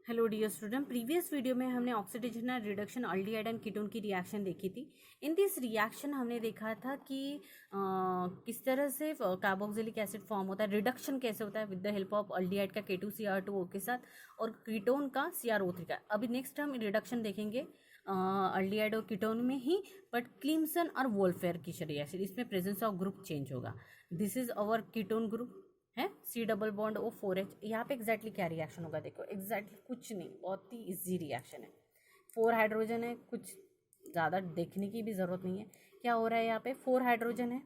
Hello dear student, previous video में हमने oxidation and reduction aldehyde and ketone की reaction देखी थी। इन दिस रिएक्शन हमने देखा था कि किस तरह से कार्बोक्सिलिक एसिड फॉर्म होता है, रिडक्शन कैसे होता है with the help of aldehyde का K2Cr2O के साथ और कीटोन का CrO3 का। अभी नेक्स्ट हम रिडक्शन देखेंगे अल्डिहाइड और कीटोन में ही, बट क्लिम्सन और वोल्फेयर की रिएक्शन, इसमें प्रेजेंस ऑफ ग्रुप चेंज होगा। This is our ketone group है C++O4H। यहाँ पे एग्जैक्टली क्या रिएक्शन होगा, देखो एग्जैक्टली कुछ नहीं, बहुत ही इजी रिएक्शन है। 4 हाइड्रोजन है, कुछ ज़्यादा देखने की भी ज़रूरत नहीं है। क्या हो रहा है यहाँ पे, 4 हाइड्रोजन है,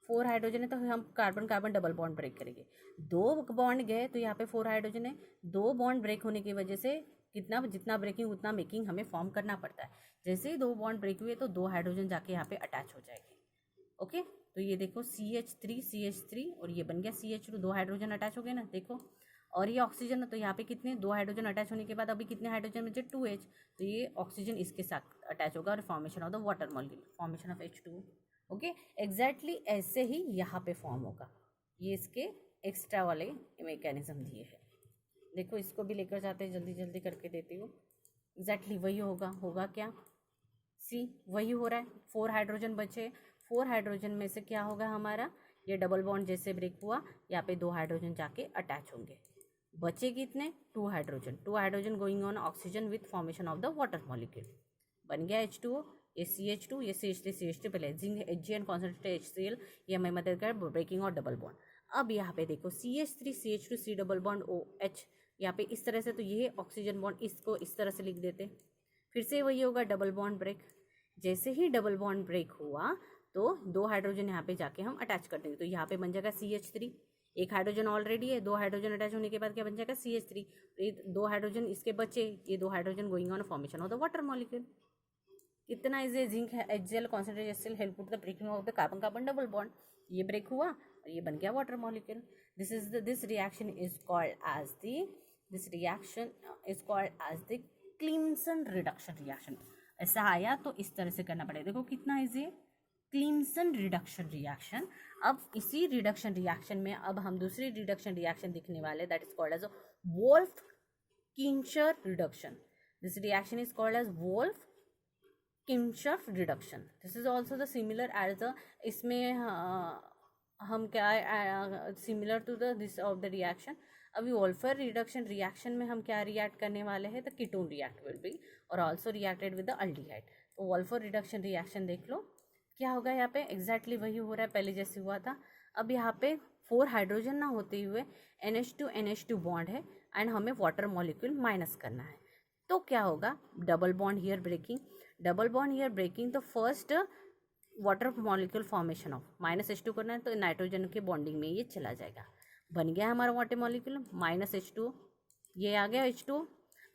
4 हाइड्रोजन है तो हम carbon carbon double bond break करेंगे। 2 बॉन्ड गए तो यहाँ पे 4 हाइड्रोजन है, 2 बॉन्ड ब्रेक होने की वजह से कितना जितना ब्रेकिंग उतना मेकिंग हमें फॉर्म करना पड़ता है। जैसे ही 2 बॉन्ड ब्रेक हुए तो 2 हाइड्रोजन जाके यहाँ पे अटैच हो जाएगी। ओके, तो ये देखो CH3 और ये बन गया CH2, 2 हाइड्रोजन अटैच हो गए ना, देखो। और ये ऑक्सीजन है तो यहाँ पे कितने, 2 हाइड्रोजन अटैच होने के बाद अभी कितने हाइड्रोजन बचे, 2H। तो ये ऑक्सीजन इसके साथ अटैच होगा और formation of the water molecule, formation of H2O। Okay, exactly ऐसे ही यहाँ पे फॉर्म होगा। ये इसके एक्स्ट्रा वाले मैकेनिज्म दिए हैं। देखो इसको भी लेकर जाते हैं, जल्दी जल्दी करके देती हूँ। एग्जैक्टली वही होगा क्या, सी वही हो रहा है। 4 हाइड्रोजन बचे, 4 हाइड्रोजन में से क्या होगा हमारा, ये डबल बॉन्ड जैसे ब्रेक हुआ, यहाँ पे 2 हाइड्रोजन जाके अटैच होंगे। बचे कितने, 2 hydrogen, 2 hydrogen going on oxygen with formation of the water molecule, बन गया H2O। ये CH2, ये CH3 पहले जिंक Hgn कॉन्सेंट्रेटेड HCl, ये हमें मदद कर ब्रेकिंग और डबल बॉन्ड। अब यहाँ पे देखो CH3 CH2 C double bond OH, यहाँ पे इस तरह से, तो ये ऑक्सीजन बॉन्ड, इसको इस तरह से लिख देते। फिर से वही होगा डबल बॉन्ड ब्रेक। जैसे ही डबल बॉन्ड ब्रेक हुआ तो 2 हाइड्रोजन यहाँ पे जाके हम अटैच कर देंगे, तो यहाँ पे बन जाएगा CH3। एक हाइड्रोजन ऑलरेडी है, 2 हाइड्रोजन अटैच होने के बाद क्या बन जाएगा CH3। 2 हाइड्रोजन इसके बचे, ये 2 hydrogen going on formation of the water molecule. कितना इज जिंक है HCl concentrated HCl help to the breaking of the carbon carbon double bond. ये ब्रेक हुआ और ये बन गया water molecule. This reaction is called as the Clemmensen reduction reaction. ऐसा आया तो इस तरह से करना पड़ेगा। देखो कितना इजी है, क्लिम्सन रिडक्शन रिएक्शन। अब इसी रिडक्शन रिएक्शन में अब हम दूसरी रिडक्शन रिएक्शन देखने वाले, that is called as Wolff Kishner reduction. This reaction is called as Wolff Kishner reduction. This is also the similar as the, इसमें हम क्या similar to the this of the reaction. अभी Wolff reduction reaction में हम क्या react करने वाले हैं, the ketone react will be और also reacted with the aldehyde. तो वोल्फर रिडक्शन रिएक्शन देख लो क्या होगा, यहाँ पे एग्जैक्टली वही हो रहा है पहले जैसे हुआ था। अब यहाँ पे 4 हाइड्रोजन ना होते हुए NH2 बॉन्ड है एंड हमें वाटर मॉलिक्यूल माइनस करना है। तो क्या होगा, डबल बॉन्ड हियर ब्रेकिंग, तो first water molecule formation of -H2 करना है, तो नाइट्रोजन के बॉन्डिंग में ये चला जाएगा। बन गया हमारा वाटर मॉलिक्यूल -H2, ये आ गया H2।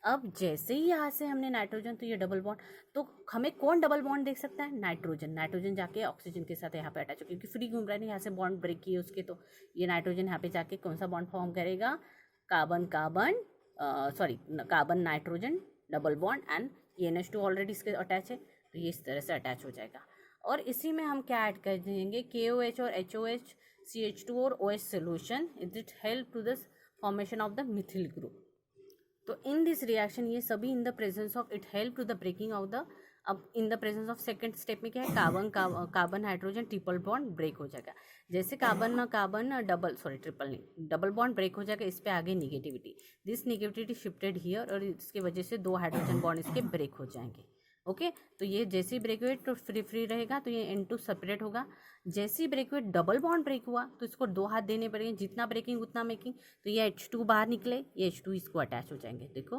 अब जैसे ही यहाँ से हमने नाइट्रोजन, तो ये डबल बॉन्ड, तो हमें कौन डबल बॉन्ड देख सकता है, नाइट्रोजन जाके ऑक्सीजन के साथ यहाँ पे अटैच हो, क्योंकि फ्री घूम रहा है ना, यहाँ से बॉन्ड ब्रेक किए उसके, तो ये नाइट्रोजन यहाँ पे जाके कौन सा बॉन्ड फॉर्म करेगा, carbon nitrogen double bond and NH2 already इसके अटैच है, तो ये इस तरह से अटैच हो जाएगा। और इसी में हम क्या ऐड कर देंगे, KOH और HOH, CH2 और OH solution, it help to the formation of the methyl group. तो इन दिस रिएक्शन ये सभी in the presence of, it help to the breaking of the, अब in the presence of second step में क्या है, carbon hydrogen triple bond break हो जाएगा। जैसे डबल बॉन्ड ब्रेक हो जाएगा, इस पे आगे negativity, this negativity shifted here, और इसके वजह से 2 हाइड्रोजन बॉन्ड इसके ब्रेक हो जाएंगे। ओके, तो ये जैसे ही ब्रेक हुए तो फ्री रहेगा, तो ये N2 सेपरेट होगा। जैसे ही ब्रेक हुए डबल बॉन्ड ब्रेक हुआ तो इसको 2 हाथ देने पड़ेंगे, जितना ब्रेकिंग उतना मेकिंग, तो ये H2 बाहर निकले, ये H2 इसको अटैच हो जाएंगे। देखो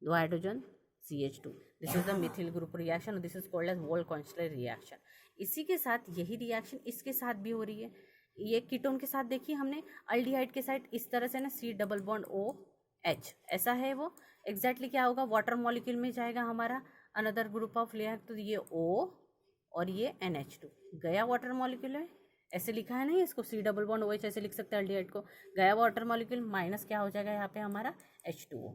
2 hydrogen CH2, this is the methyl group reaction, this is called as Wolff constant reaction. इसी के साथ यही रिएक्शन इसके साथ भी हो रही है। ये कीटोन के साथ देखिए हमने, अल्डिहाइड के साथ इस तरह से ना C++OH ऐसा है वो। एग्जैक्टली क्या होगा, वाटर मॉलिक्यूल में जाएगा हमारा अनदर ग्रुप ऑफ लेयर, तो ये O और ये NH2 गया वाटर मॉलिक्यूल में, ऐसे लिखा है ना, इसको C++OH ऐसे लिख सकते हैं अल्डिहाइड को, गया वाटर मॉलिक्यूल, माइनस क्या हो जाएगा यहाँ पे हमारा H2O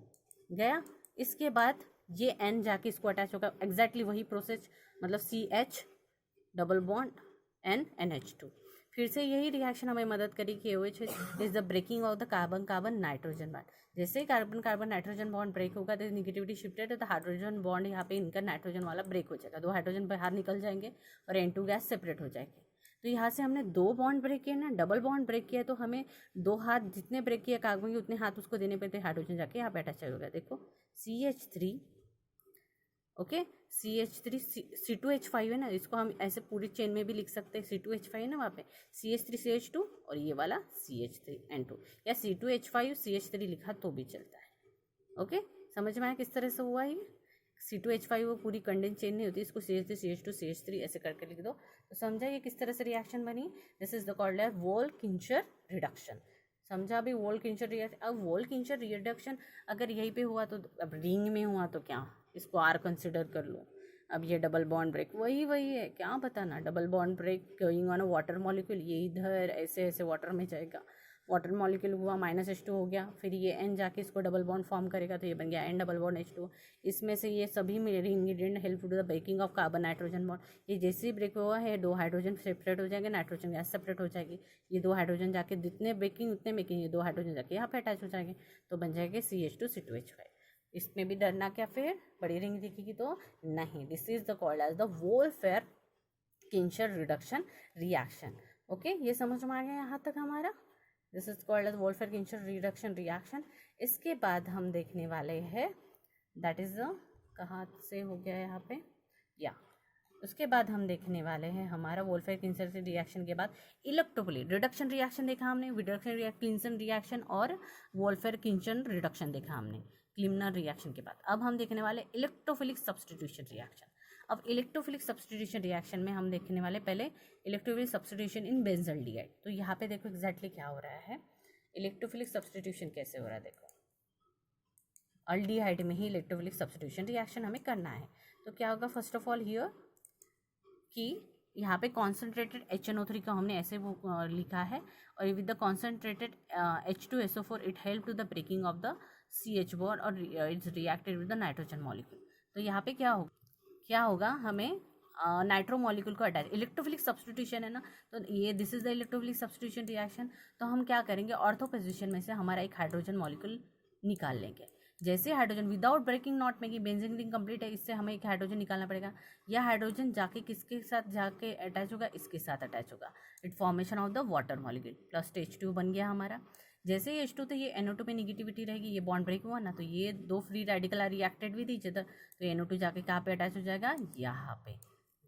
गया। इसके बाद ये N जाके इसको अटैच होगा, एग्जैक्टली वही प्रोसेस, मतलब CH double bond N NH2। फिर से यही रिएक्शन हमें मदद करेगी KOH is the breaking of the carbon carbon nitrogen bond. जैसे carbon carbon nitrogen bond break होगा तो निगेटिविटी शिफ्टेड तो हाइड्रोजन बॉन्ड यहाँ पे इनका नाइट्रोजन वाला ब्रेक हो जाएगा, 2 हाइड्रोजन बाहर निकल जाएंगे और N2 गैस सेपरेट हो जाएगी। तो यहाँ से हमने 2 बॉन्ड ब्रेक किए ना, डबल बॉन्ड ब्रेक किया, तो हमें 2 हाथ जितने ब्रेक किए कार्बन के उतने हाथ उसको देने पड़ते, हाइड्रोजन जाके यहाँ पे अटैच हो गया। देखो CH3, ओके CH3 C2H5 है ना, इसको हम ऐसे पूरी चेन में भी लिख सकते हैं, C2H5 है ना वहाँ पे CH3CH2 और ये वाला CH3N2 या C2H5 CH3 लिखा तो भी चलता है। ओके समझ में आया किस तरह से हुआ ये। C2H5 वो पूरी कंडेंस चेन नहीं होती, इसको CH3 CH2 CH3 ऐसे करके लिख दो तो समझा ये किस तरह से रिएक्शन बनी। This is the called as Wolff Kishner reduction. समझा अभी वोल्किंचर रिएक्शन। अब वोल्किंचर रिडक्शन अगर यहीं पे हुआ तो, अब रिंग में हुआ तो क्या इसको R कंसिडर कर लो। अब ये डबल बॉन्ड ब्रेक वही है, क्या बताना, double bond break going on a water molecule, ये इधर ऐसे ऐसे वाटर में जाएगा, वाटर मॉलिक्यूल हुआ -H2 हो गया, फिर ये N जाके इसको डबल बॉन्ड फॉर्म करेगा तो ये बन गया N डबल बॉन्ड H2। इसमें से ये सभी मेरे ingredient help to the breaking of carbon nitrogen bond. ये जैसे ही ब्रेक हुआ है 2 हाइड्रोजन सेपरेट हो जाएंगे, नाइट्रोजन गैस सेपरेट हो जाएगी, ये 2 हाइड्रोजन जाके जितने ब्रेकिंग उतने मेकिंग, ये 2 हाइड्रोजन जाके यहाँ पे अटैच हो जाएंगे तो बन जाएंगे CH2 C2H5। इसमें भी डरना क्या, फिर बड़ी रिंग दिखेगी तो नहीं। This is the called as the Wolff Kishner reduction reaction. Okay ये समझ में आ गया यहाँ तक हमारा। This is called as Wolff Kishner reduction reaction. इसके बाद हम देखने वाले हैं, दैट इज कहाँ से हो गया यहाँ पे, या उसके बाद हम देखने वाले हैं हमारा वोल्फेयर-किंचर रिएक्शन के बाद इलेक्ट्रोफिलिक रिडक्शन रिएक्शन देखा हमने, रिडक्शन क्लिंसन रिएक्शन और वोल्फेयर-किंचर रिडक्शन देखा हमने क्लिमनर रिएक्शन के बाद। अब हम देखने वाले इलेक्ट्रोफिलिक सब्स्टिट्यूशन रिएक्शन। अब इलेक्ट्रोफिलिक सब्स्टिट्यूशन रिएक्शन में हम देखने वाले पहले इलेक्ट्रोफिलिक सब्स्टिट्यूशन इन बेंजल्डिहाइड। तो यहाँ पे देखो एग्जैक्टली क्या हो रहा है, इलेक्ट्रोफिलिक सब्स्टिट्यूशन कैसे हो रहा है। देखो अल्डिहाइड में ही इलेक्ट्रोफिलिक सब्स्टिट्यूशन रिएक्शन हमें करना है। तो क्या होगा, फर्स्ट ऑफ ऑल हियर कि यहाँ पे कॉन्सेंट्रेटेड HNO3 का हमने ऐसे वो लिखा है, और with the concentrated H2SO4 it help to the breaking of the CH bond और it's reacted with the nitrogen molecule. तो यहाँ पे क्या होगा हमें नाइट्रो मॉलिक्यूल को अटैच, इलेक्ट्रोफिलिक सब्स्टिट्यूशन है ना, तो ये this is the electrophilic substitution reaction. तो हम क्या करेंगे, ऑर्थो पोजीशन में से हमारा एक हाइड्रोजन मॉलिक्यूल निकाल लेंगे। जैसे hydrogen without breaking not making, benzene ring complete है, इससे हमें एक हाइड्रोजन निकालना पड़ेगा। यह हाइड्रोजन जाके किसके साथ जाके अटैच होगा, इसके साथ अटैच होगा, it formation of the water molecule plus H2 बन गया हमारा। जैसे ही H2 तो ये NO2 पे निगेटिविटी रहेगी, ये बॉन्ड ब्रेक हुआ ना, तो ये 2 free radical are reacted with each other, तो NO2 जाके कहाँ पे अटैच हो जाएगा, यहाँ पे।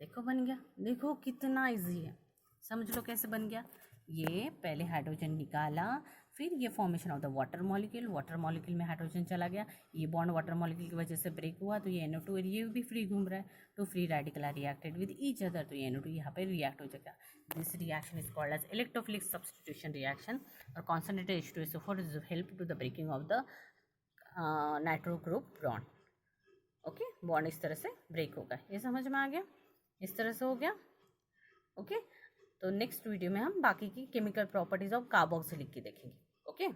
देखो बन गया, देखो कितना इजी है, समझ लो कैसे बन गया। ये पहले हाइड्रोजन निकाला, फिर ये formation of the water molecule, water molecule में हाइड्रोजन चला गया, ये बॉन्ड वाटर मॉलिक्यूल की वजह से ब्रेक हुआ तो ये NO2 और ये भी फ्री घूम रहा है, तो free radical are reacted with each other, तो ये NO2 यहाँ पे रिएक्ट हो जाएगा। This reaction is called as electrophilic substitution reaction. और concentrated H2SO4 is help to the breaking of the nitro group bond. Okay bond इस तरह से ब्रेक होगा, ये समझ में आ गया, इस तरह से हो गया। ओके तो नेक्स्ट वीडियो में हम बाकी की केमिकल प्रॉपर्टीज ऑफ कार्बोक्सिलिक की देखेंगे। ओके